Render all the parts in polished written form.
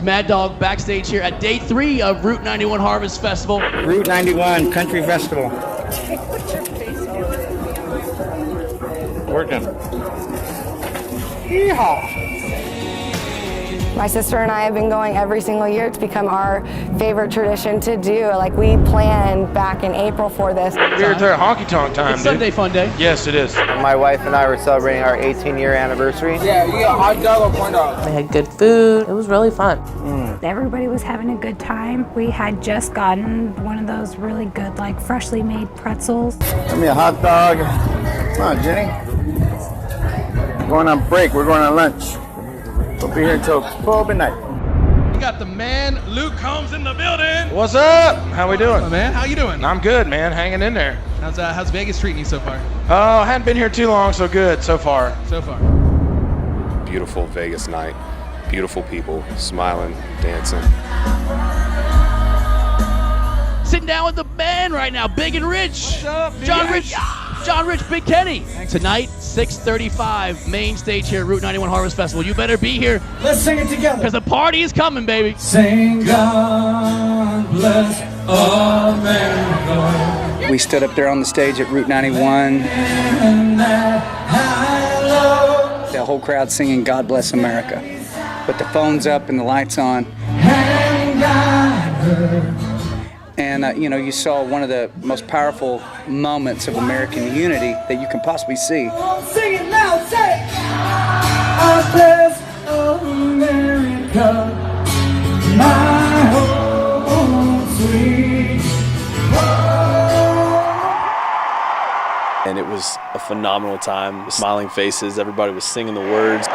Mad Dog backstage here at day 3 of Route 91 Harvest Festival. Route 91 Country Festival. Working. Yeehaw! My sister and I have been going every single year. It's become our favorite tradition to do. Like, we planned back in April for this. We're here at honky tonk time. It's Sunday fun day. Yes, it is. My wife and I were celebrating our 18-year anniversary. Yeah, you get a hot dog or corn dog. We had good food. It was really fun. Everybody was having a good time. We had just gotten one of those really good, like, freshly made pretzels. Give me a hot dog. Come on, Jenny. We're going on break. We're going on lunch. We'll be here until 12 midnight. We got the man, Luke Combs, in the building. What's up? How we doing? Oh, man, how you doing? I'm good, man. Hanging in there. How's Vegas treating you so far? Oh, I hadn't been here too long, so good so far. So far. Beautiful Vegas night. Beautiful people, smiling, dancing. Sitting down with the band right now, Big and Rich. What's up, John Rich, Big Kenny. Tonight, 6:35, main stage here at Route 91 Harvest Festival. You better be here. Let's sing it together. Because the party is coming, baby. Sing God bless America. We stood up there on the stage at Route 91. The whole crowd singing God Bless America. With the phones up and the lights on. And, you saw one of the most powerful moments of American unity that you can possibly see. Sing it now, say it. God bless America, my home sweet home. And it was a phenomenal time. Smiling faces, everybody was singing the words.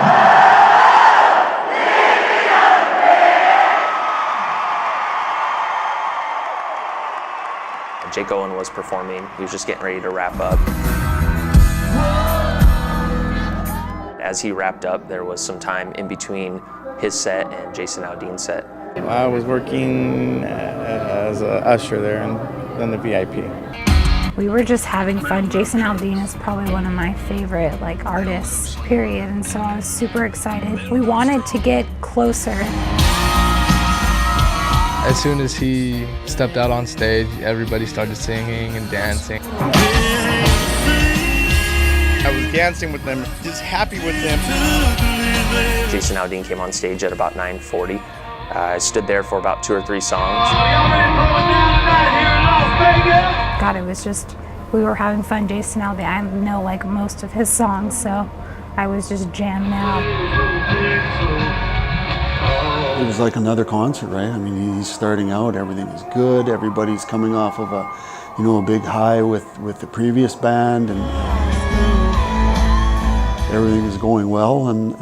Jake Owen was performing. He was just getting ready to wrap up. As he wrapped up, there was some time in between his set and Jason Aldean's set. I was working as an usher there and then the VIP. We were just having fun. Jason Aldean is probably one of my favorite, like, artists, period. And so I was super excited. We wanted to get closer. As soon as he stepped out on stage, everybody started singing and dancing. I was dancing with them, just happy with them. Jason Aldean came on stage at about 9:40. I stood there for about 2 or 3 songs. God, it was just, we were having fun. Jason Aldean, I know, like, most of his songs, so I was just jamming out. It was like another concert, right? I mean, he's starting out, everything is good, everybody's coming off of a big high with the previous band, and everything is going well, and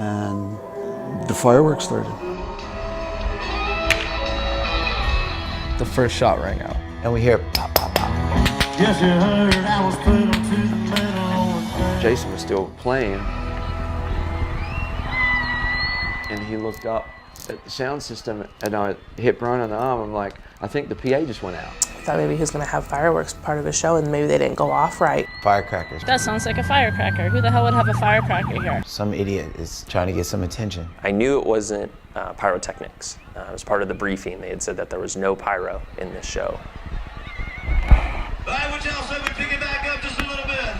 the fireworks started. The first shot rang out. And we hear pop, pop, pop. Yes, you heard I was put him to the middle. Jason was still playing. And he looked up at the sound system and I hit Bryner on the arm. I'm like, I think the PA just went out. I thought maybe he was going to have fireworks part of his show and maybe they didn't go off right. Firecrackers. That sounds like a firecracker. Who the hell would have a firecracker here? Some idiot is trying to get some attention. I knew it wasn't pyrotechnics. It was part of the briefing. They had said that there was no pyro in this show. All right, what y'all say we pick it back up just a little bit?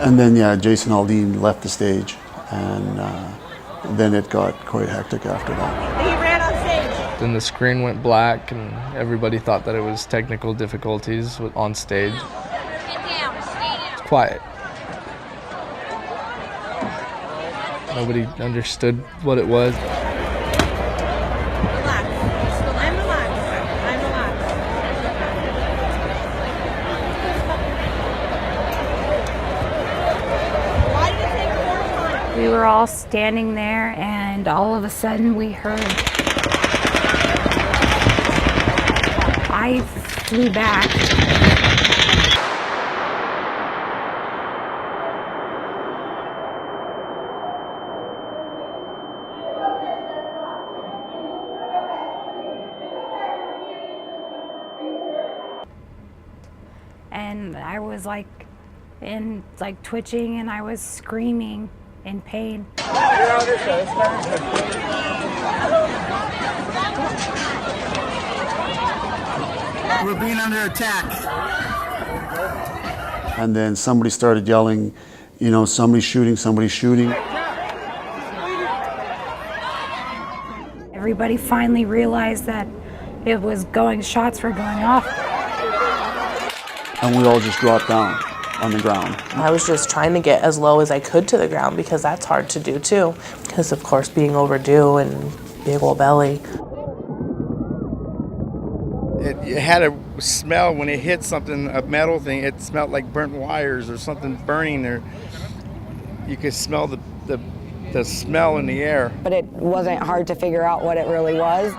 And then, Jason Aldean left the stage, and then it got quite hectic after that. He ran on stage. Then the screen went black, and everybody thought that it was technical difficulties on stage. It's quiet. Nobody understood what it was. We were all standing there, and all of a sudden we heard. I flew back. and I was like twitching, and I was screaming in pain. We're being under attack. And then somebody started yelling, you know, somebody's shooting, somebody's shooting. Everybody finally realized that it was shots were going off. And we all just dropped down on the ground. I was just trying to get as low as I could to the ground, because that's hard to do too. Because of course being overdue and big old belly. It had a smell when it hit something, a metal thing. It smelled like burnt wires or something burning there. You could smell the smell in the air. But it wasn't hard to figure out what it really was.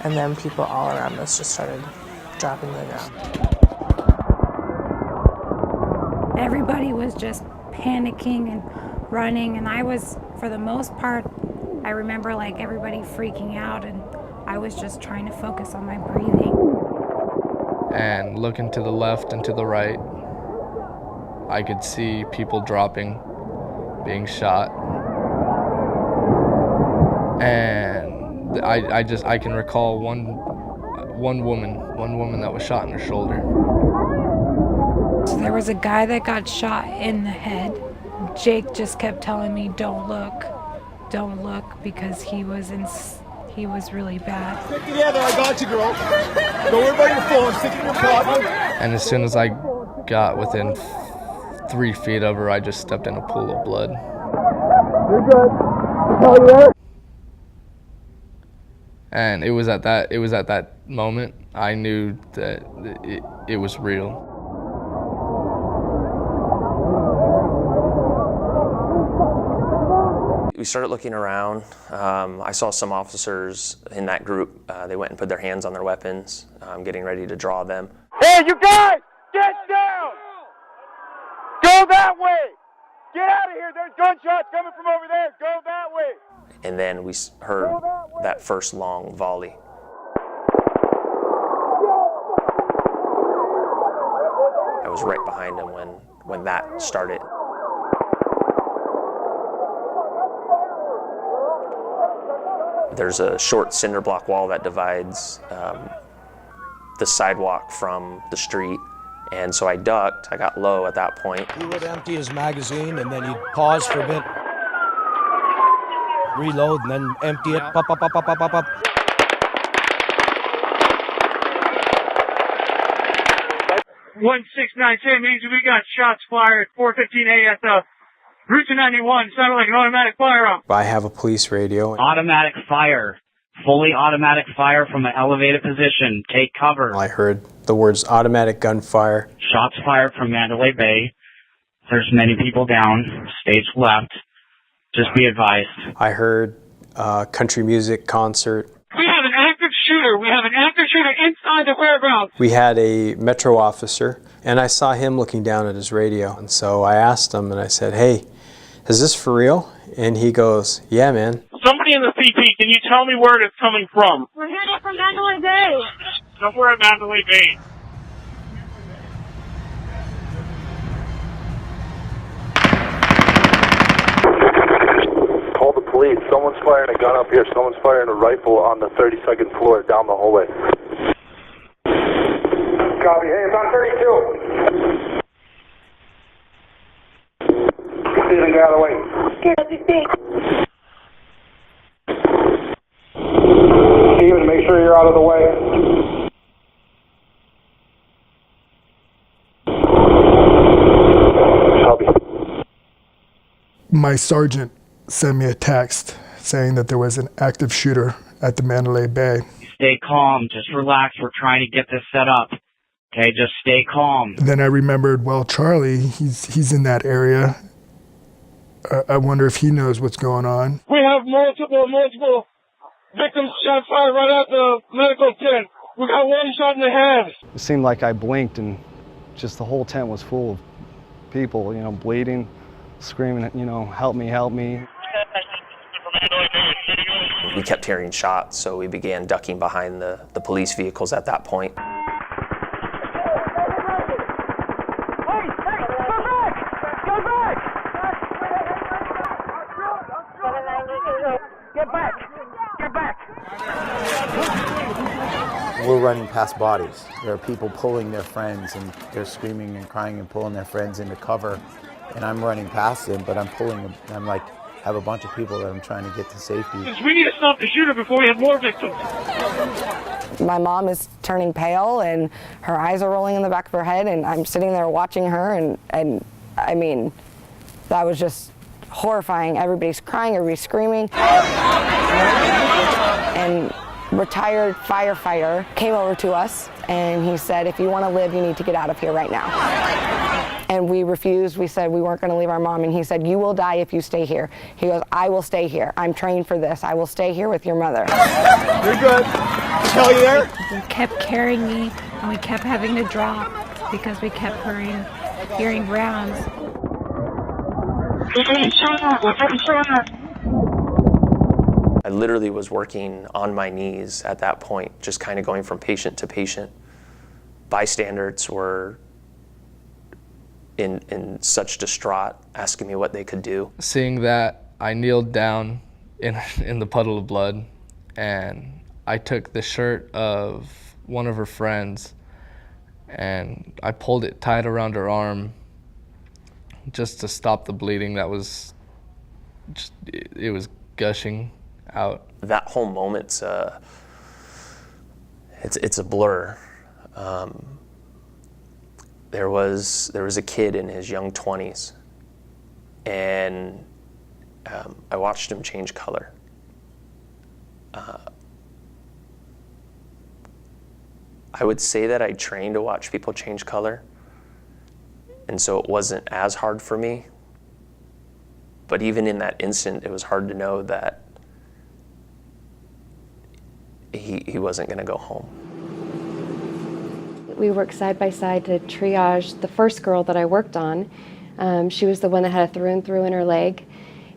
And then people all around us just started dropping to the ground. Everybody was just panicking and running, and I was, for the most part, I remember like everybody freaking out, and I was just trying to focus on my breathing. And looking to the left and to the right, I could see people dropping, being shot. And I can recall one woman that was shot in her shoulder. So there was a guy that got shot in the head. Jake just kept telling me, don't look, because he was really bad. Stick together, I got you, girl. Don't worry about your phone, stick in your pocket. And as soon as I got within 3 feet of her, I just stepped in a pool of blood. You're good. Hell, you there? And it was at that moment I knew that it was real. We started looking around. I saw some officers in that group. They went and put their hands on their weapons, getting ready to draw them. Hey, you guys, get down! Go that way! Get out of here, there's gunshots coming from over there, go that way! And then we heard that first long volley. I was right behind him when that started. There's a short cinder block wall that divides the sidewalk from the street. And so I ducked, I got low at that point. He would empty his magazine and then he'd pause for a bit, reload, and then empty it, pop. 169 means we got shots fired 4:15 at the Route 291. Sounded like an automatic firearm. I have a police radio. Automatic fire. Fully automatic fire from an elevated position. Take cover. I heard the words automatic gunfire. Shots fired from Mandalay Bay. There's many people down. Stage left. Just be advised. I heard country music concert. We have an active shooter. We have an active shooter inside the whereabouts. We had a Metro officer, and I saw him looking down at his radio. And so I asked him, and I said, hey, is this for real? And he goes, yeah, man. Somebody in the CP, can you tell me where it's coming from? We're hearing it from Mandalay Bay. Somewhere at Mandalay Bay. Call the police. Someone's firing a gun up here. Someone's firing a rifle on the 32nd floor down the hallway. Copy. Hey, it's on 32. Steven, get out of the way. Steven, make sure you're out of the way. Copy. My sergeant sent me a text saying that there was an active shooter at the Mandalay Bay. Stay calm. Just relax. We're trying to get this set up. Okay, just stay calm. Then I remembered, well, Charlie, he's in that area. I wonder if he knows what's going on. We have multiple victims shot fired right at the medical tent. We got one shot in the head. It seemed like I blinked and just the whole tent was full of people, you know, bleeding, screaming, you know, help me, help me. we kept hearing shots, so we began ducking behind the police vehicles at that point. Get back! Get back! We're running past bodies. There are people pulling their friends, and they're screaming and crying and pulling their friends into cover. And I'm running past them, but I'm pulling them. I'm like, have a bunch of people that I'm trying to get to safety. We need to stop the shooter before we have more victims. My mom is turning pale, and her eyes are rolling in the back of her head, and I'm sitting there watching her, and I mean, that was just horrifying. Everybody's crying, everybody's screaming. And retired firefighter came over to us, and he said, if you want to live, you need to get out of here right now. And we refused. We said we weren't going to leave our mom, and he said, you will die if you stay here. He goes, I will stay here. I'm trained for this. I will stay here with your mother. You're good. Kelly, you there? He kept carrying me, and we kept having to drop because we kept hearing rounds. I literally was working on my knees at that point, just kind of going from patient to patient. Bystanders were in such distraught, asking me what they could do. Seeing that, I kneeled down in the puddle of blood, and I took the shirt of one of her friends, and I pulled it tight around her arm just to stop the bleeding that was, it was gushing out. That whole moment's it's a blur. There was a kid in his young 20s, and I watched him change color. I would say that I trained to watch people change color, and so it wasn't as hard for me. But even in that instant, it was hard to know that he wasn't going to go home. We worked side by side to triage the first girl that I worked on. She was the one that had a through and through in her leg,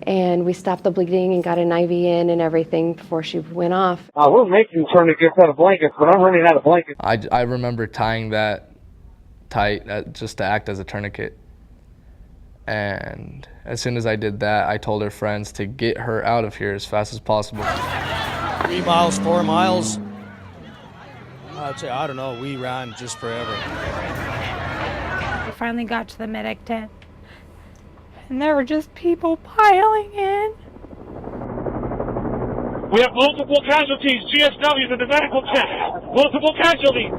and we stopped the bleeding and got an IV in and everything before she went off. We're making tourniquets out of blankets, but I'm running out of blankets. I remember tying that tight just to act as a tourniquet. And as soon as I did that, I told her friends to get her out of here as fast as possible. 3 miles, 4 miles. I'd say, I don't know, we ran just forever. We finally got to the medic tent, and there were just people piling in. We have multiple casualties. GSW's in the medical tent. Multiple casualties.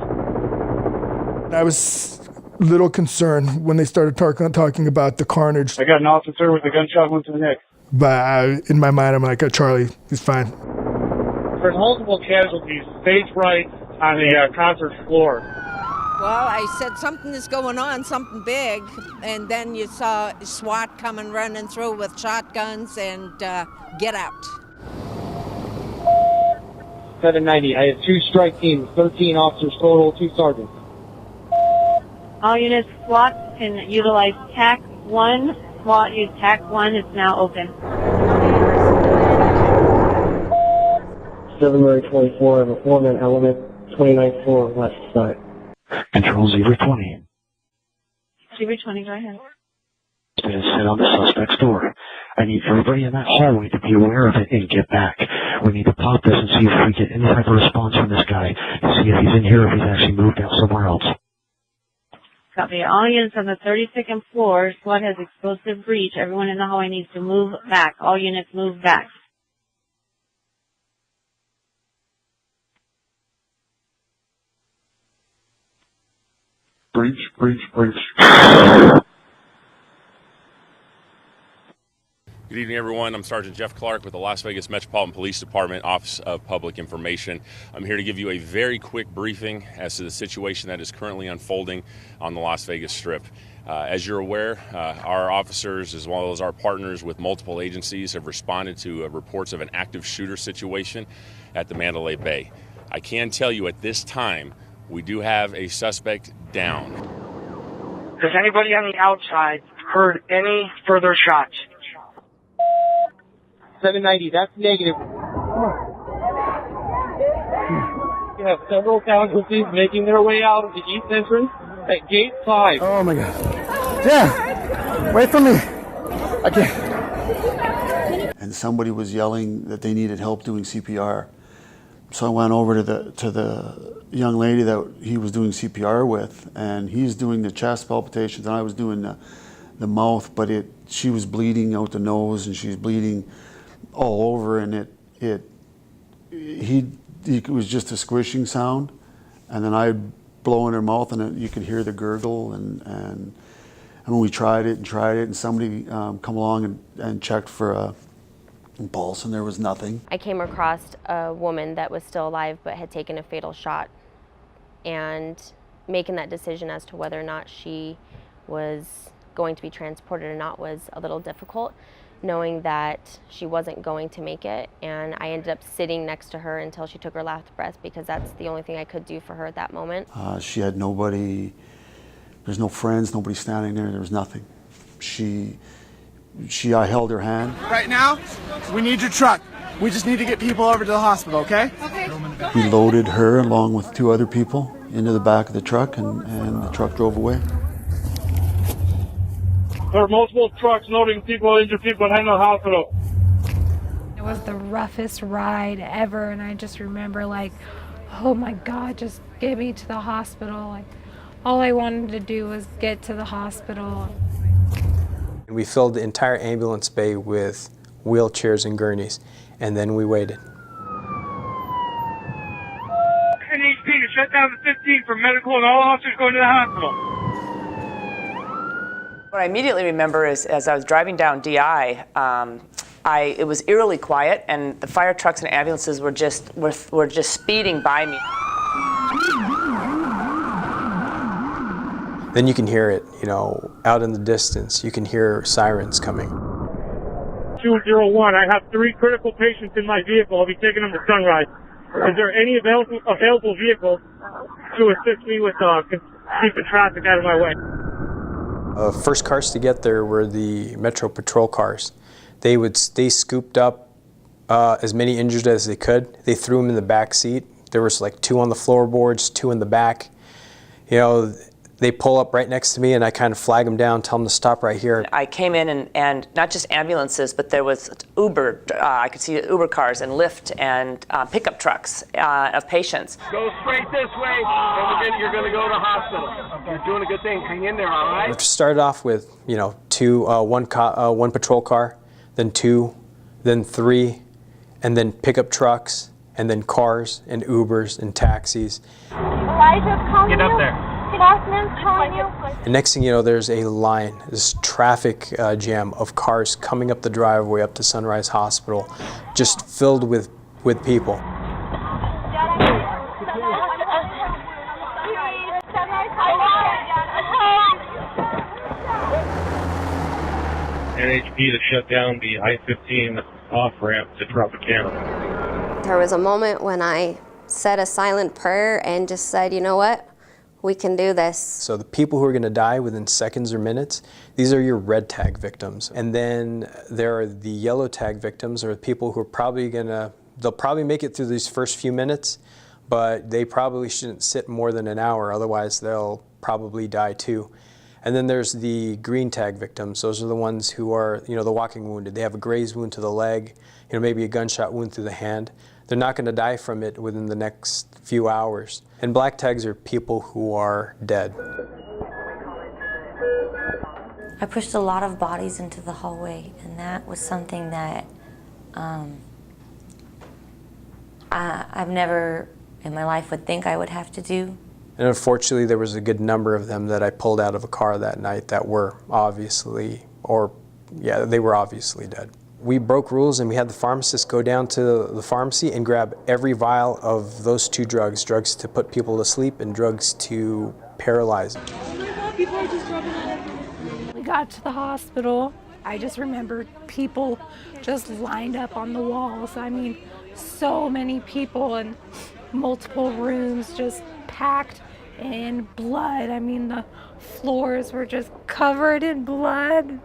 I was a little concerned when they started talking about the carnage. I got an officer with a gunshot wound to the neck. But in my mind, I'm like, Charlie, he's fine. There's multiple casualties, stage right on the concert floor. Well, I said something is going on, something big, and then you saw SWAT coming running through with shotguns and get out. 790, I have 2 strike teams, 13 officers total, 2 sergeants. All units, SWAT can utilize TAC 1. SWAT use TAC 1, it's now open. 724, I have a 4-man element, 29th floor, west side. Control 020. 020, go ahead. It's been set on the suspect's door. I need everybody in that hallway to be aware of it and get back. We need to pop this and see if we get any type of response from this guy to see if he's in here or if he's actually moved out somewhere else. Copy. All units on the 32nd floor, SWAT has explosive breach. Everyone in the hallway needs to move back. All units move back. Breach, breach, breach. Good evening, everyone. I'm Sergeant Jeff Clark with the Las Vegas Metropolitan Police Department, Office of Public Information. I'm here to give you a very quick briefing as to the situation that is currently unfolding on the Las Vegas Strip. As you're aware, our officers, as well as our partners with multiple agencies, have responded to reports of an active shooter situation at the Mandalay Bay. I can tell you at this time, we do have a suspect down. Has anybody on the outside heard any further shots? 790, that's negative. Come on. You have several casualties making their way out of the east entrance at gate 5. Oh my God. Yeah, wait for me. I can't. And somebody was yelling that they needed help doing CPR. So I went over to the young lady that he was doing CPR with, and he's doing the chest palpitations, and I was doing the mouth, but she was bleeding out the nose, and she's bleeding all over, and it was just a squishing sound, and then I'd blow in her mouth, and you could hear the gurgle, and when we tried it, and somebody come along and checked for a pulse, and there was nothing. I came across a woman that was still alive but had taken a fatal shot, and making that decision as to whether or not she was going to be transported or not was a little difficult, knowing that she wasn't going to make it, and I ended up sitting next to her until she took her last breath, because that's the only thing I could do for her at that moment. She had nobody, there's no friends, nobody standing there was nothing. I held her hand. Right now, we need your truck. We just need to get people over to the hospital, okay? Okay. We loaded her along with 2 other people into the back of the truck, and the truck drove away. There are multiple trucks loading people, injured people, and heading to the hospital. It was the roughest ride ever, and I just remember like, oh my God, just get me to the hospital. Like, all I wanted to do was get to the hospital. We filled the entire ambulance bay with wheelchairs and gurneys, and then we waited. NHP to shut down the 15 for medical and all officers going to the hospital. What I immediately remember is, as I was driving down DI, it was eerily quiet, and the fire trucks and ambulances were just speeding by me. Then you can hear it, out in the distance. You can hear sirens coming. 201, I have 3 critical patients in my vehicle. I'll be taking them to Sunrise. Is there any available vehicles to assist me with keeping traffic out of my way? First cars to get there were the Metro Patrol cars. They scooped up as many injured as they could. They threw them in the back seat. There was like 2 on the floorboards, 2 in the back. They pull up right next to me, and I kind of flag them down, tell them to stop right here. I came in and not just ambulances, but there was Uber. I could see Uber cars and Lyft and pickup trucks of patients. Go straight this way, and you're going to go to the hospital. You're doing a good thing. Hang in there, all right? It started off with, 1 patrol car, then 2, then 3, and then pickup trucks, and then cars and Ubers and taxis. Get up there. And next thing you know, there's a line, this traffic jam of cars coming up the driveway up to Sunrise Hospital, just filled with people. NHP to shut down the I-15 off-ramp to Tropicana. There was a moment when I said a silent prayer and just said, you know what? We can do this. So the people who are going to die within seconds or minutes, these are your red tag victims. And then there are the yellow tag victims, or the people who are they'll probably make it through these first few minutes, but they probably shouldn't sit more than an hour, otherwise they'll probably die too. And then there's the green tag victims. Those are the ones who are, the walking wounded. They have a graze wound to the leg, maybe a gunshot wound through the hand. They're not going to die from it within the next few hours. And black tags are people who are dead. I pushed a lot of bodies into the hallway, and that was something that I've never in my life would think I would have to do. And unfortunately, there was a good number of them that I pulled out of a car that night that were obviously dead. We broke rules, and we had the pharmacist go down to the pharmacy and grab every vial of those 2 drugs to put people to sleep and drugs to paralyze them. We got to the hospital. I just remember people just lined up on the walls. I mean, so many people in multiple rooms just packed in blood. I mean, the floors were just covered in blood.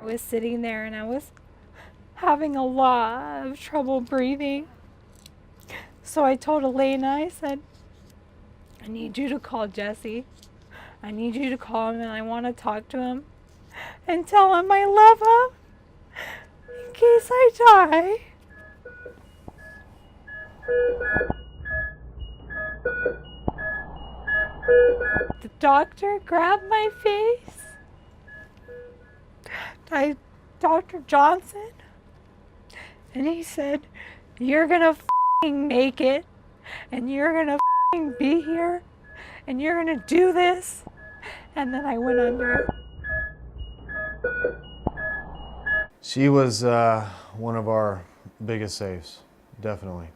I was sitting there and I was having a lot of trouble breathing. So I told Elena, I said, I need you to call Jesse. I need you to call him and I want to talk to him and tell him I love him in case I die. The doctor grabbed my face. Dr. Johnson, and he said, you're gonna f***ing make it, and you're gonna f***ing be here, and you're gonna do this. And then I went under. She was one of our biggest saves, definitely.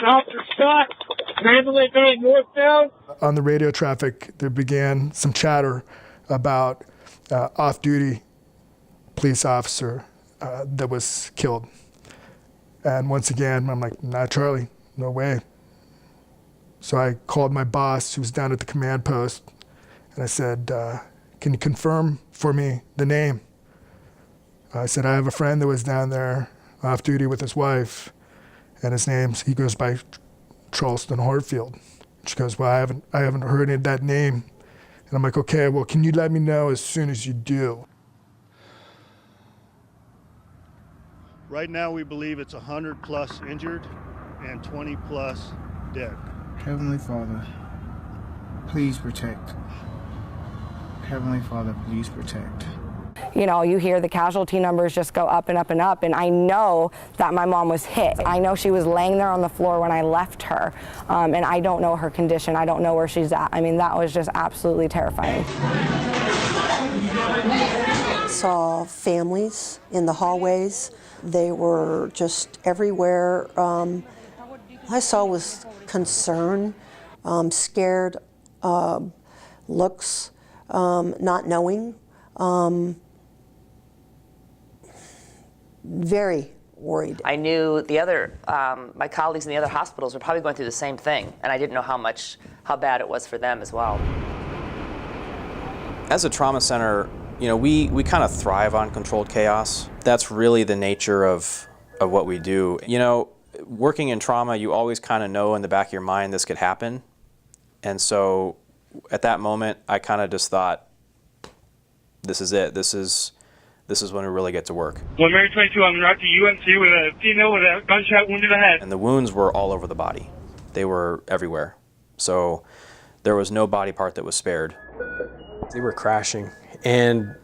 Officer Scott, ambulance going northbound. On the radio traffic, there began some chatter about off-duty police officer that was killed. And once again, I'm like, nah, Charlie, no way. So I called my boss, who was down at the command post, and I said, can you confirm for me the name? I said, I have a friend that was down there off-duty with his wife, and he goes by Charleston Hartfield. She goes, well, I haven't heard that name. And I'm like, okay, well, can you let me know as soon as you do? Right now, we believe it's 100 plus injured and 20 plus dead. Heavenly Father, please protect. Heavenly Father, please protect. You know, you hear the casualty numbers just go up and up and up, and I know that my mom was hit. I know she was laying there on the floor when I left her, and I don't know her condition. I don't know where she's at. I mean, that was just absolutely terrifying. Saw families in the hallways. They were just everywhere. I saw was concern, scared looks, not knowing. Very worried. I knew the other, my colleagues in the other hospitals were probably going through the same thing, and I didn't know how bad it was for them as well. As a trauma center, you know, we kind of thrive on controlled chaos. That's really the nature of what we do. You know, working in trauma, you always kind of know in the back of your mind this could happen. And so at that moment, I kind of just thought, this is it. This is when we really get to work. Well, Mary 22, I'm at the UNC with a female with a gunshot wound in the head. And the wounds were all over the body. They were everywhere. So there was no body part that was spared. They were crashing. And,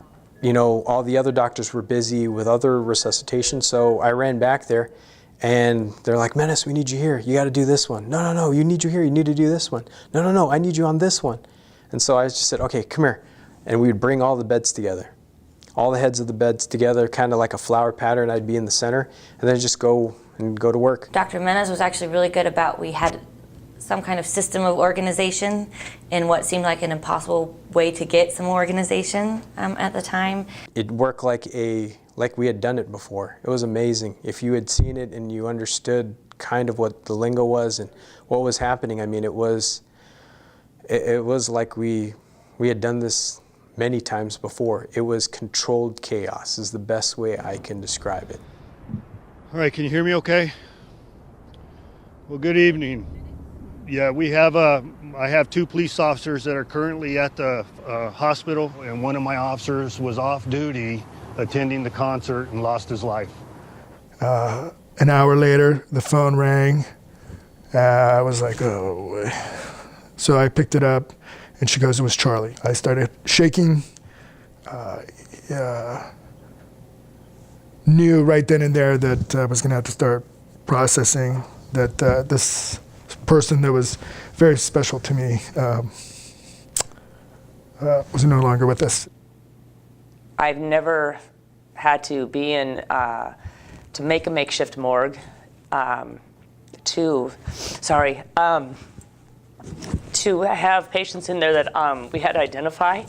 you know, all the other doctors were busy with other resuscitation, so I ran back there, and they're like, Menace, we need you here. You got to do this one. No, no, you need you here. You need to do this one. No, no, no, I need you on this one. And so I just said, okay, come here. And we would bring all the beds together. All the heads of the beds together, kind of like a flower pattern. I'd be in the center, and then just go to work. Dr. Menace was actually really good about, we had some kind of system of organization in what seemed like an impossible way to get some organization at the time. It worked like we had done it before. It was amazing. If you had seen it and you understood kind of what the lingo was and what was happening, I mean, it was like we had done this many times before. It was controlled chaos is the best way I can describe it. All right, can you hear me okay? Well, good evening. Yeah, I have two police officers that are currently at the hospital, and one of my officers was off duty attending the concert and lost his life. An hour later, the phone rang. I was like, oh. So I picked it up, and she goes, it was Charlie. I started shaking. Knew right then and there that I was going to have to start processing that this person that was very special to me was no longer with us. I've never had to be in, to make a makeshift morgue, to have patients in there that we had to identify.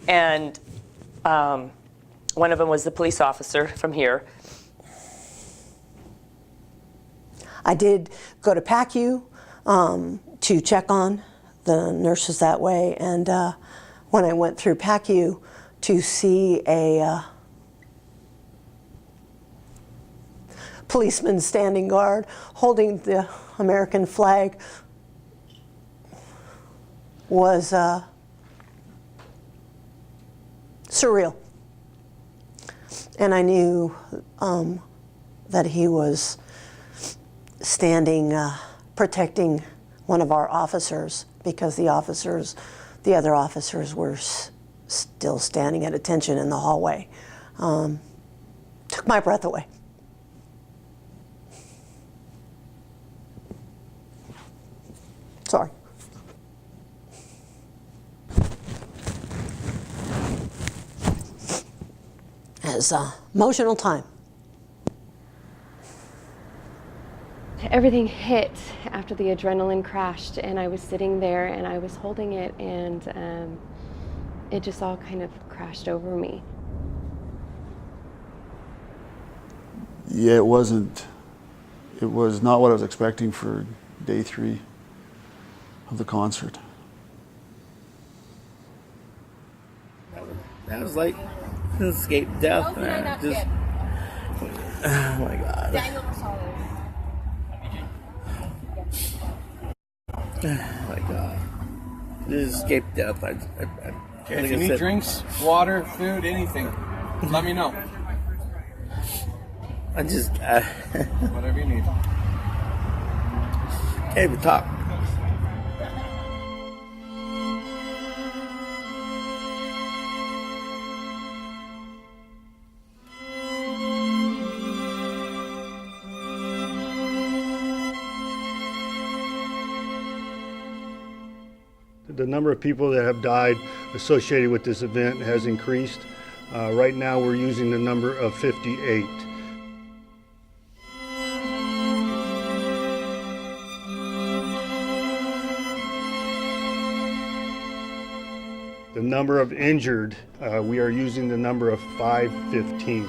And one of them was the police officer from here. I did go to PACU to check on the nurses that way, and when I went through PACU to see a policemen standing guard, holding the American flag, was surreal. And I knew that he was standing, protecting one of our officers, because the other officers were still standing at attention in the hallway. Took my breath away. Sorry. It was an emotional time. Everything hit after the adrenaline crashed, and I was sitting there and I was holding it, and it just all kind of crashed over me. Yeah, it was not what I was expecting for day 3 of the concert. That was like escape death, man. Just, oh my God. Oh my God. This is escape death. Okay, if you need drinks, water, food, anything, let me know. I just... whatever you need. Can't even talk. The number of people that have died associated with this event has increased. Right now we're using the number of 58. The number of injured, we are using the number of 515.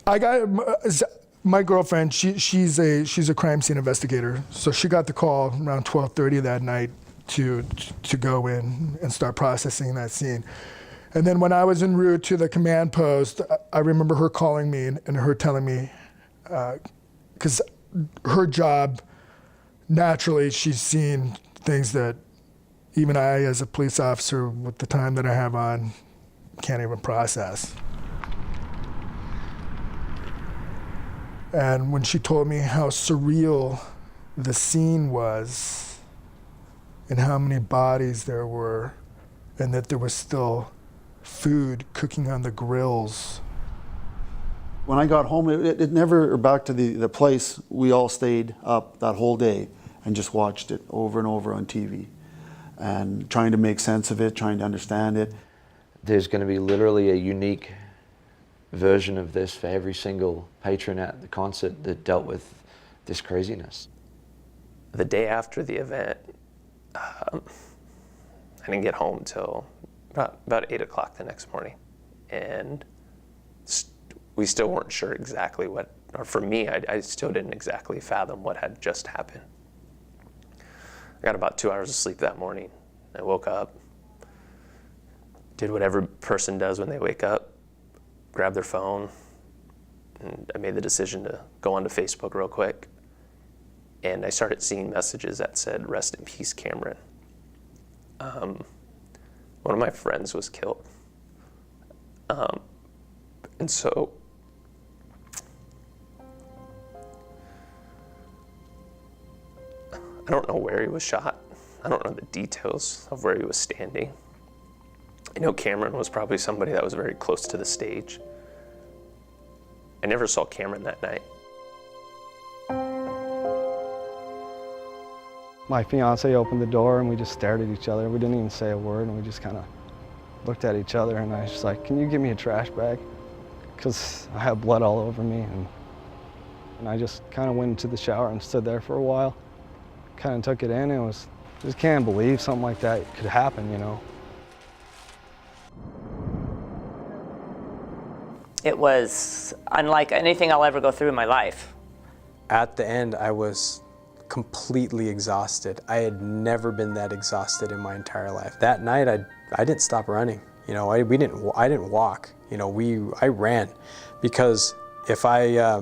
I got my girlfriend. She's a crime scene investigator, so she got the call around 12:30 that night to go in and start processing that scene. And then when I was en route to the command post, I remember her calling me and her telling me, because her job, naturally, she's seen things that even I, as a police officer, with the time that I have on, can't even process. And when she told me how surreal the scene was and how many bodies there were and that there was still food cooking on the grills. When I got home, it never, back to the place, we all stayed up that whole day and just watched it over and over on TV and trying to make sense of it, trying to understand it. There's going to be literally a unique version of this for every single patron at the concert that dealt with this craziness. The day after the event, I didn't get home till about 8 o'clock the next morning. And we still weren't sure exactly what, or for me, I still didn't exactly fathom what had just happened. I got about 2 hours of sleep that morning. I woke up, did what every person does when they wake up, grabbed their phone, and I made the decision to go onto Facebook real quick. And I started seeing messages that said, "Rest in peace, Cameron." One of my friends was killed. And so I don't know where he was shot. I don't know the details of where he was standing. I know Cameron was probably somebody that was very close to the stage. I never saw Cameron that night. My fiance opened the door and we just stared at each other. We didn't even say a word, and we just kind of looked at each other, and I was just like, "Can you give me a trash bag?" Because I had blood all over me, and I just kind of went into the shower and stood there for a while. Kind of took it in, and just can't believe something like that could happen, you know. It was unlike anything I'll ever go through in my life. At the end, I was completely exhausted. I had never been that exhausted in my entire life. That night, I didn't stop running. You know, I didn't walk. You know, I ran, because if I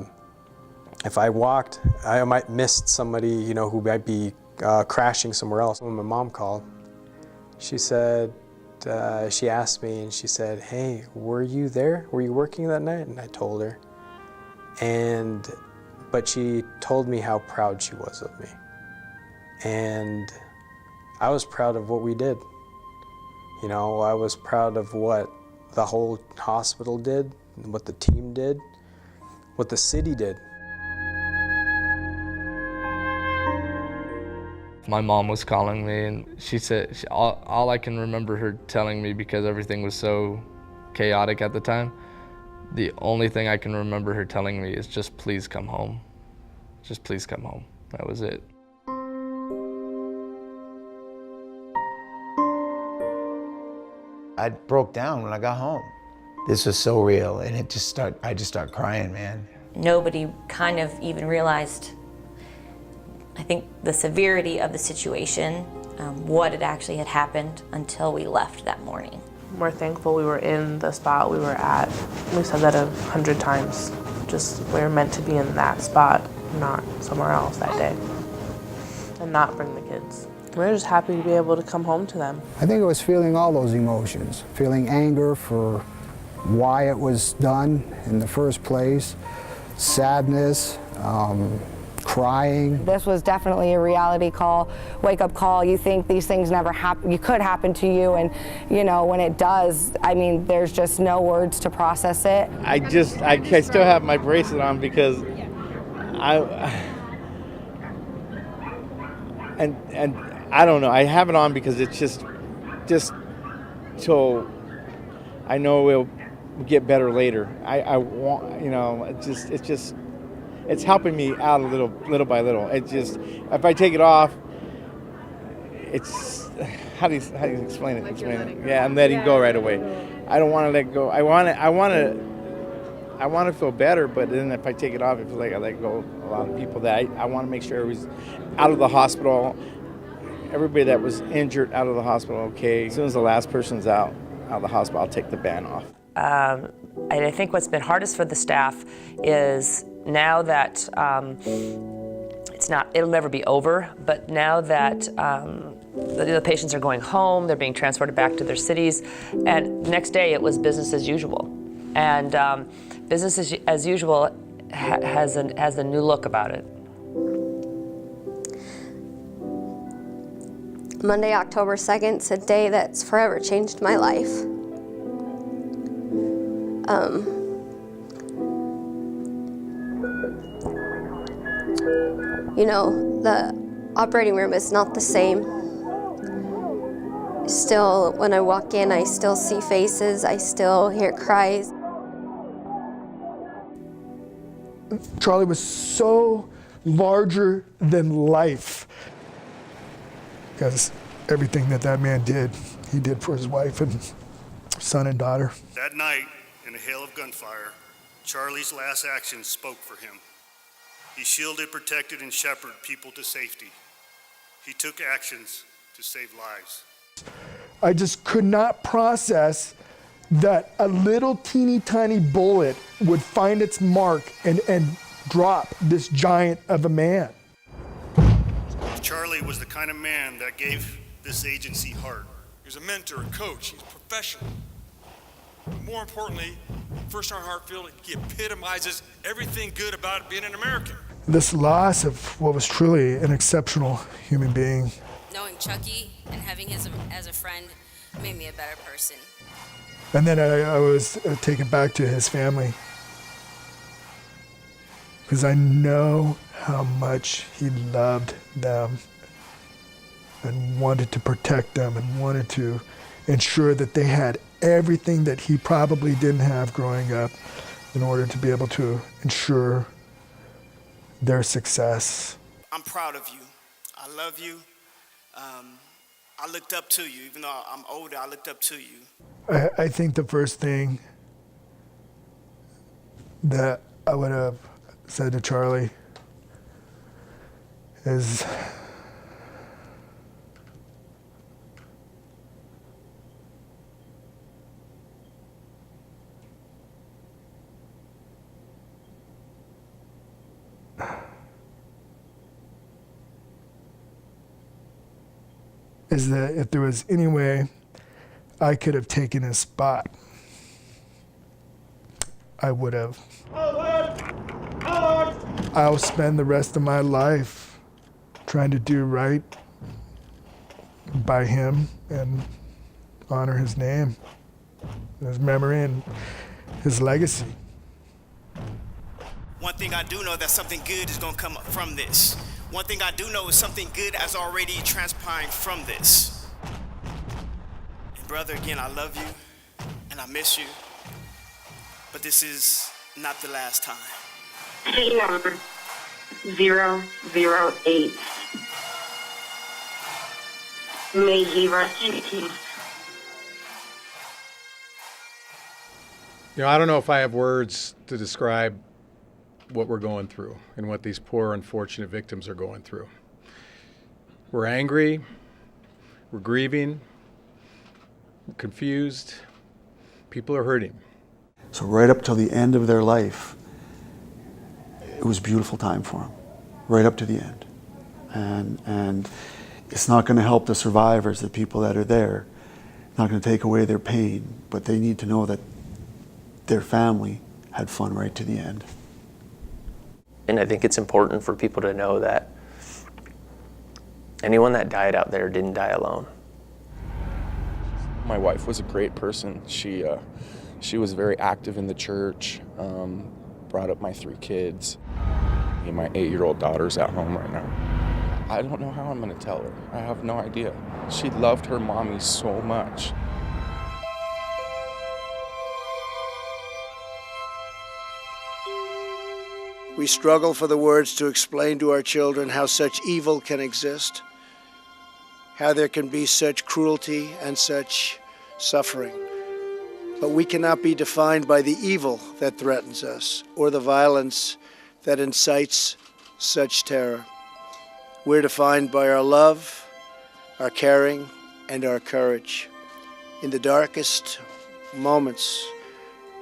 walked, I might miss somebody, you know, who might be crashing somewhere else. When my mom called, she said, she asked me, and she said, "Hey, were you there? Were you working that night?" And I told her. But she told me how proud she was of me. And I was proud of what we did. You know, I was proud of what the whole hospital did, what the team did, what the city did. My mom was calling me, and she said, all I can remember her telling me, because everything was so chaotic at the time, the only thing I can remember her telling me is, "Just please come home. Just please come home." That was it. I broke down when I got home. This was so real, and I just started crying, man. Nobody kind of even realized, I think, the severity of the situation, what had actually had happened, until we left that morning. We're thankful we were in the spot we were at. We said that 100 times. Just, we were meant to be in that spot, not somewhere else that day, and not bring the kids. We're just happy to be able to come home to them. I think it was feeling all those emotions, feeling anger for why it was done in the first place, sadness, crying. This was definitely a reality call, wake-up call. You think these things never happen, you could happen to you, and you know, when it does, I mean, there's just no words to process it. I still have my bracelet on because and I don't know, I have it on because it's just so I know it'll get better later. I want, you know, it's helping me out a little by little. It just, if I take it off, it's, how do you explain it? Yeah, I'm letting go right away. I don't want to let go. I want to feel better, but then if I take it off, it feels like I let go of a lot of people that I want to make sure everybody's out of the hospital. Everybody that was injured out of the hospital, okay. As soon as the last person's out of the hospital, I'll take the band off. I think what's been hardest for the staff is now that it'll never be over, but now that the patients are going home, they're being transported back to their cities, and the next day it was business as usual. And business as usual has a new look about it. Monday, October 2nd, it's a day that's forever changed my life. You know, the operating room is not the same. Still, when I walk in, I still see faces, I still hear cries. Charlie was so larger than life. Because everything that man did, he did for his wife and son and daughter. That night, in a hail of gunfire, Charlie's last actions spoke for him. He shielded, protected, and shepherded people to safety. he took actions to save lives. I just could not process that a little teeny tiny bullet would find its mark and drop this giant of a man. Charlie was the kind of man that gave this agency heart. He was a mentor, a coach, he's a professional. But more importantly, First Sergeant Hartfield, he epitomizes everything good about being an American. This loss of what was truly an exceptional human being. Knowing Chucky and having him as a friend made me a better person. And then I was taken back to his family, because I know how much he loved them and wanted to protect them and wanted to ensure that they had everything that he probably didn't have growing up in order to be able to ensure their success. I'm proud of you. I love you. I looked up to you. Even though I'm older, I looked up to you. I think the first thing that I would have said to Charlie is, that if there was any way I could have taken his spot, I would have. I'll spend the rest of my life trying to do right by him and honor his name, his memory, and his legacy. One thing I do know, that something good is going to come up from this. One thing I do know is something good has already transpired from this. And brother, again, I love you and I miss you, but this is not the last time. Number 008. May he rest in peace. You know, I don't know if I have words to describe what we're going through and what these poor, unfortunate victims are going through. We're angry, we're grieving, we're confused, people are hurting. So right up till the end of their life, it was a beautiful time for them, right up to the end. And it's not going to help the survivors, the people that are there. It's not going to take away their pain, but they need to know that their family had fun right to the end. And I think it's important for people to know that anyone that died out there didn't die alone. My wife was a great person. She was very active in the church, brought up my 3 kids. And my 8-year-old daughter's at home right now. I don't know how I'm gonna tell her. I have no idea. She loved her mommy so much. We struggle for the words to explain to our children how such evil can exist, how there can be such cruelty and such suffering. But we cannot be defined by the evil that threatens us or the violence that incites such terror. We're defined by our love, our caring, and our courage. In the darkest moments,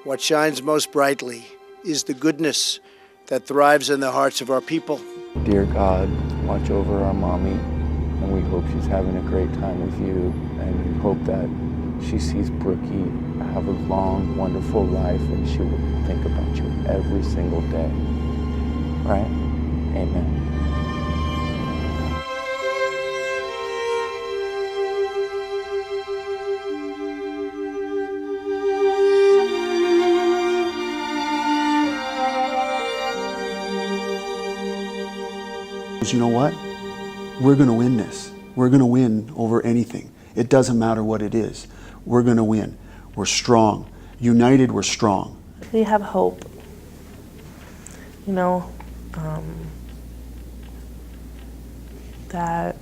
what shines most brightly is the goodness that thrives in the hearts of our people. Dear God, watch over our mommy, and we hope she's having a great time with you, and we hope that she sees Brookie have a long, wonderful life, and she will think about you every single day. Right? Amen. You know what? We're going to win this. We're going to win over anything. It doesn't matter what it is. We're going to win. We're strong. United, we're strong. We have hope. You know, that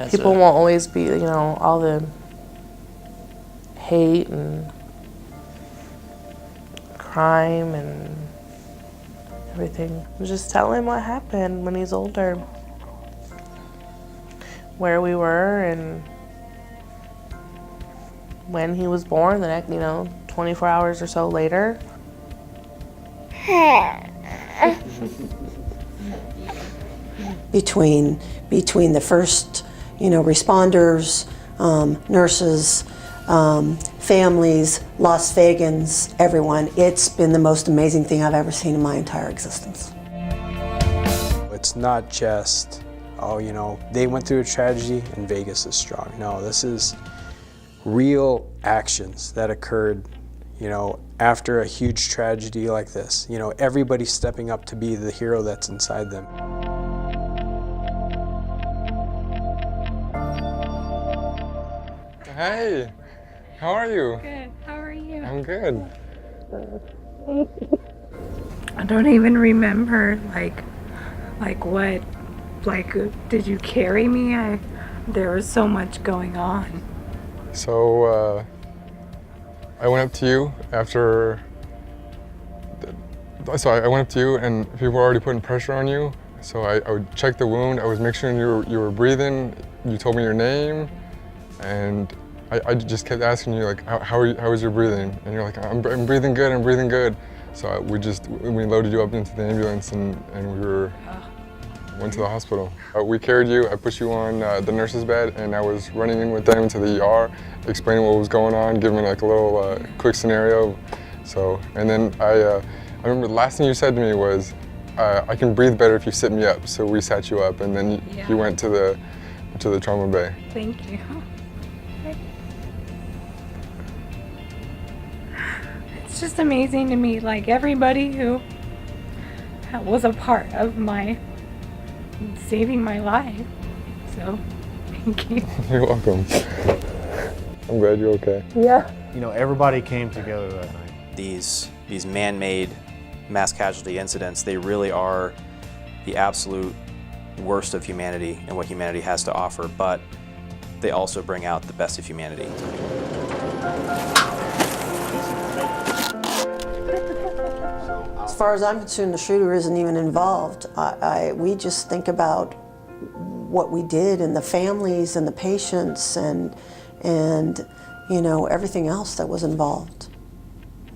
people won't always be, you know, all the hate and crime and everything. Just tell him what happened when he's older. where we were and when he was born, the next, 24 hours or so later. Between the first, responders, nurses, families, Las Vegans, everyone, it's been the most amazing thing I've ever seen in my entire existence. It's not just, they went through a tragedy and Vegas is strong. No, this is real actions that occurred, after a huge tragedy like this. Everybody stepping up to be the hero that's inside them. Hey, how are you? Good, how are you? I'm good. I don't even remember, what, did you carry me? There was so much going on. So, I went up to you after, I went up to you and people were already putting pressure on you. So I would check the wound, I was making sure you were breathing, you told me your name, and I just kept asking you, how is your breathing? And you're like, I'm breathing good, I'm breathing good. So we loaded you up into the ambulance and we went to the hospital. We carried you, I put you on the nurse's bed, and I was running in with them to the ER, explaining what was going on, giving a little quick scenario. So, and then I remember the last thing you said to me was, I can breathe better if you sit me up. So we sat you up, and then you went to the trauma bay. Thank you. It's just amazing to me, everybody who was a part of my saving my life. So, thank you. You're welcome. I'm glad you're okay. Yeah. Everybody came together that night. These man-made mass casualty incidents, they really are the absolute worst of humanity and what humanity has to offer, but they also bring out the best of humanity. As far as I'm concerned, the shooter isn't even involved. We just think about what we did and the families and the patients and everything else that was involved.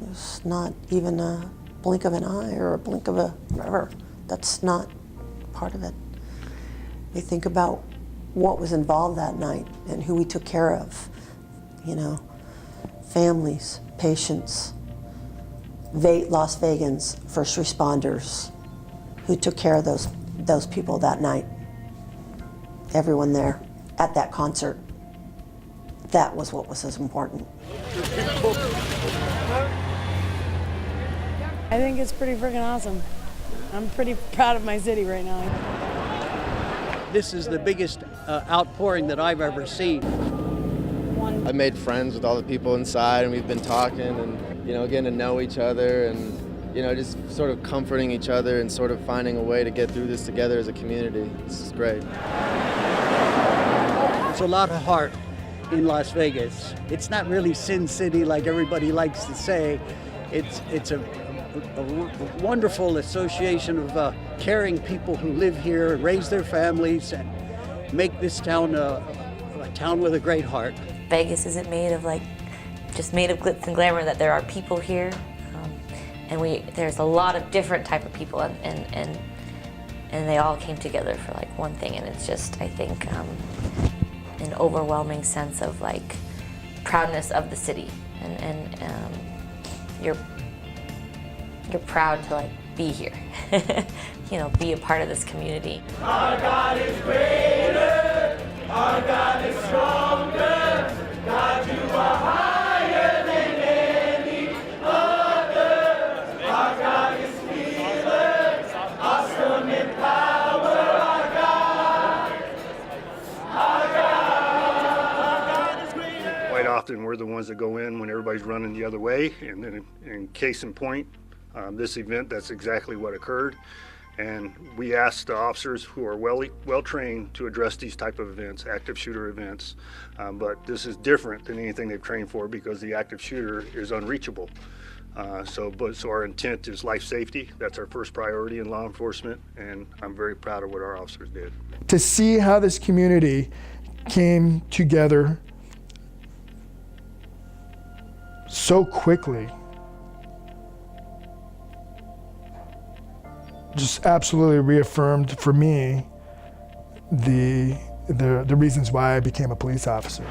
It's not even a blink of an eye or a blink of a whatever. That's not part of it. We think about what was involved that night and who we took care of. Families, patients, Las Vegans, first responders, who took care of those people that night. Everyone there at that concert. That was what was so important. I think it's pretty freaking awesome. I'm pretty proud of my city right now. This is the biggest outpouring that I've ever seen. I made friends with all the people inside, and we've been talking and getting to know each other and just sort of comforting each other and sort of finding a way to get through this together as a community. This is great. There's a lot of heart in Las Vegas. It's not really Sin City like everybody likes to say. It's a wonderful association of caring people who live here, raise their families, and make this town a town with a great heart. Vegas isn't made of just made of glitz and glamour, that there are people here, and there's a lot of different type of people, and they all came together for one thing, and it's just, I think, an overwhelming sense of proudness of the city, and you're proud to be here, be a part of this community. Our God is greater, our God is stronger, God, you are higher than any other. Our God is healer, awesome in power, our God is greater. Quite often we're the ones that go in when everybody's running the other way, and then in case in point, this event, that's exactly what occurred. And we asked the officers who are well trained to address these type of events, active shooter events. But this is different than anything they've trained for because the active shooter is unreachable. So our intent is life safety. That's our first priority in law enforcement, and I'm very proud of what our officers did. To see how this community came together so quickly just absolutely reaffirmed for me the reasons why I became a police officer.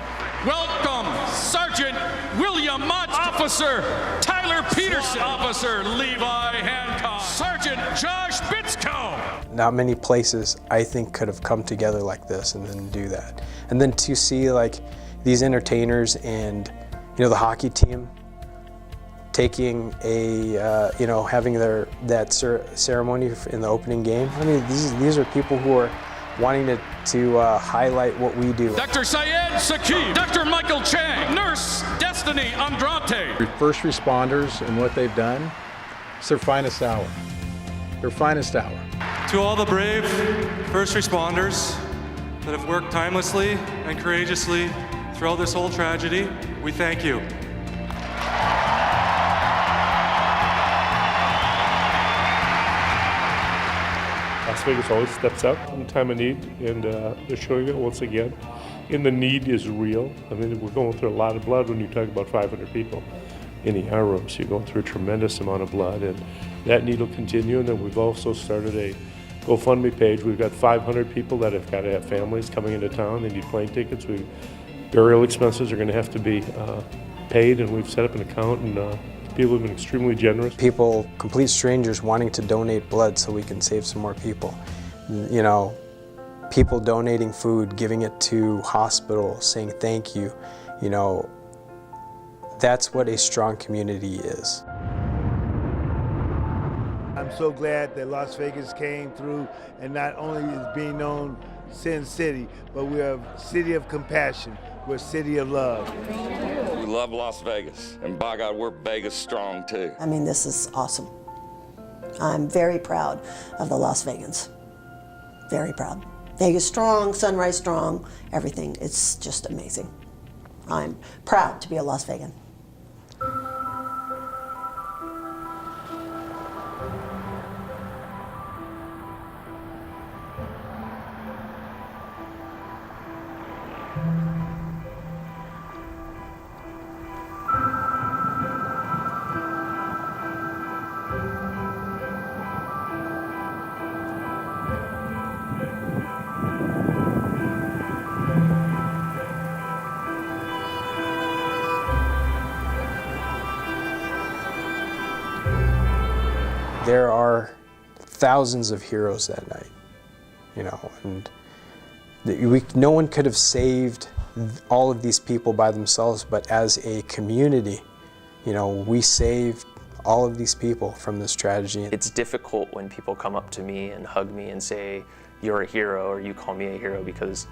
Welcome, Sergeant William Mott, Officer Tyler Peterson, Officer Levi Hancock, Sergeant Josh Bitsko. Not many places I think could have come together like this and then do that. And then to see like these entertainers and the hockey team taking a having that ceremony in the opening game. I mean, these are people who are wanting to highlight what we do. Dr. Syed Sakib, Dr. Michael Chang, Nurse Destiny Andrate. First responders and what they've done, it's their finest hour. Their finest hour. To all the brave first responders that have worked tirelessly and courageously throughout this whole tragedy, we thank you. Las Vegas always steps up in time of need, and they're showing it once again. And the need is real. I mean, we're going through a lot of blood when you talk about 500 people in the ER rooms. You're going through a tremendous amount of blood, and that need will continue. And then we've also started a GoFundMe page. We've got 500 people that have got to have families coming into town. They need plane tickets. Burial expenses are going to have to be paid, and we've set up an account, and people have been extremely generous. People, complete strangers, wanting to donate blood so we can save some more people. People donating food, giving it to hospitals, saying thank you. That's what a strong community is. I'm so glad that Las Vegas came through and not only is being known Sin City, but we're a city of compassion. We're a city of love. We love Las Vegas, and by God, we're Vegas strong too. I mean, this is awesome. I'm very proud of the Las Vegans. Very proud. Vegas strong, Sunrise strong, everything. It's just amazing. I'm proud to be a Las Vegan. There are thousands of heroes that night, and no one could have saved all of these people by themselves, but as a community, we saved all of these people from this tragedy. It's difficult when people come up to me and hug me and say, "You're a hero," or "You call me a hero," because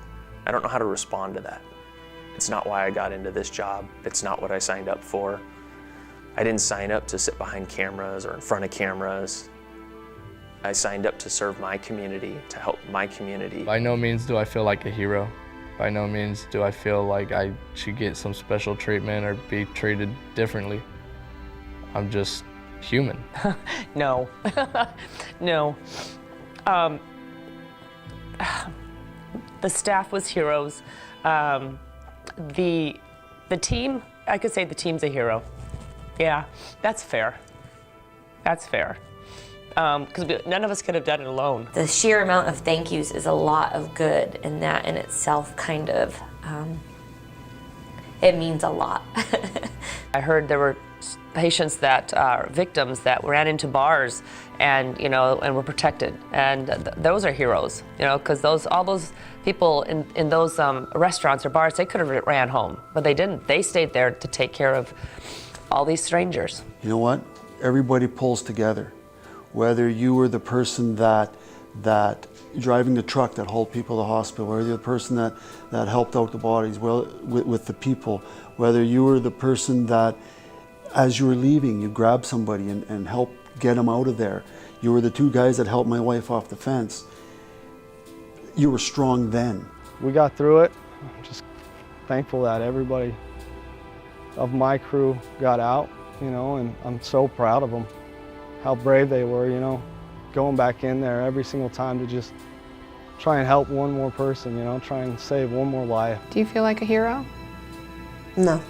I don't know how to respond to that. It's not why I got into this job. It's not what I signed up for. I didn't sign up to sit behind cameras or in front of cameras. I signed up to serve my community, to help my community. By no means do I feel like a hero. By no means do I feel like I should get some special treatment or be treated differently. I'm just human. No, no. The staff was heroes. The team, I could say the team's a hero. Yeah, that's fair. That's fair. Because none of us could have done it alone. The sheer amount of thank yous is a lot of good, and that in itself kind of, it means a lot. I heard there were patients that are victims that ran into bars and were protected, and those are heroes, because all those people in those restaurants or bars, they could have ran home, but they didn't. They stayed there to take care of all these strangers. You know what? Everybody pulls together. Whether you were the person that driving the truck that hauled people to the hospital, whether you're the person that helped out the bodies with the people, whether you were the person that, as you were leaving, you grabbed somebody and helped get them out of there. You were the two guys that helped my wife off the fence. You were strong then. We got through it. I'm just thankful that everybody of my crew got out you know, and I'm so proud of them, how brave they were, you know, going back in there every single time to just try and help one more person, you know, try and save one more life. Do you feel like a hero? No.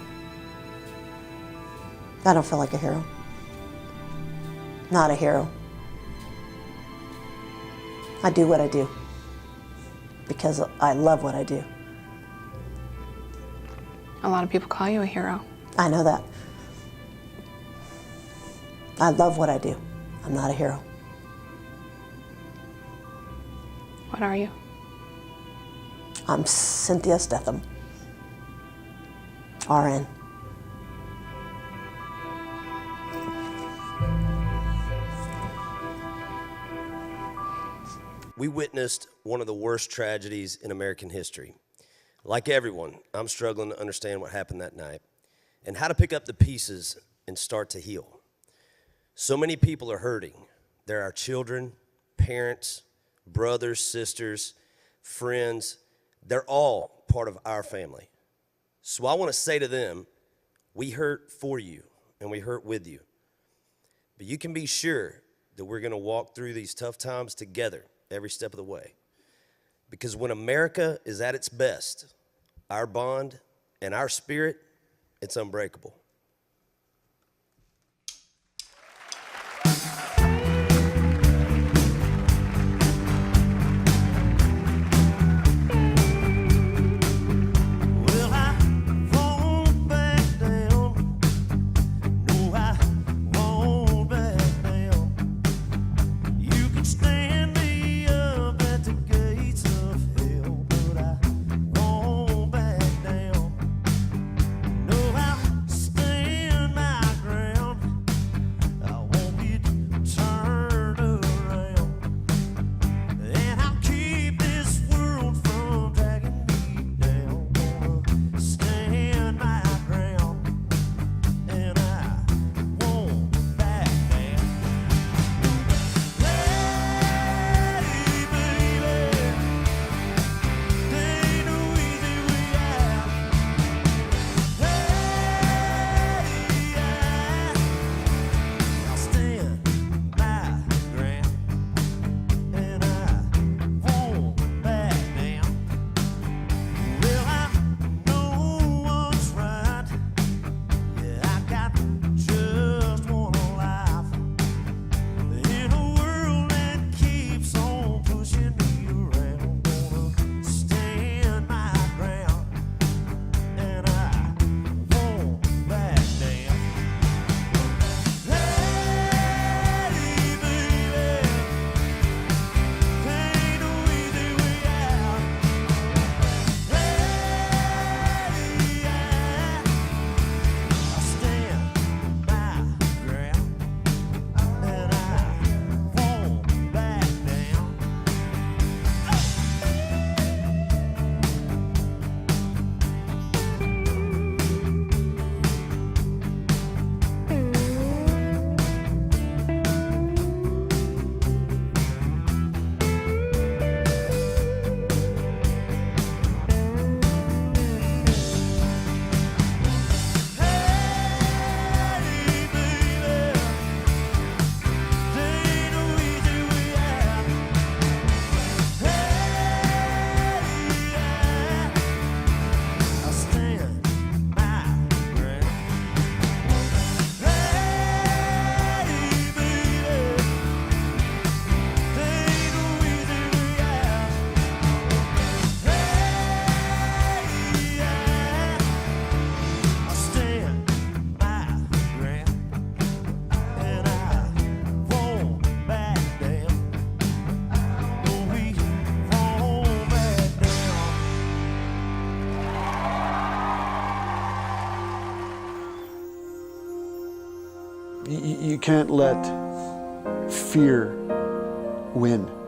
I don't feel like a hero. Not a hero. I do what I do because I love what I do. A lot of people call you a hero. I know that. I love what I do. I'm not a hero. What are you? I'm Cynthia Stetham, RN. We witnessed one of the worst tragedies in American history. Like everyone, I'm struggling to understand what happened that night and how to pick up the pieces and start to heal. So many people are hurting. There are children, parents, brothers, sisters, friends. They're all part of our family. So I want to say to them, we hurt for you and we hurt with you. But you can be sure that we're going to walk through these tough times together every step of the way. Because when America is at its best, our bond and our spirit, it's unbreakable. You can't let fear win.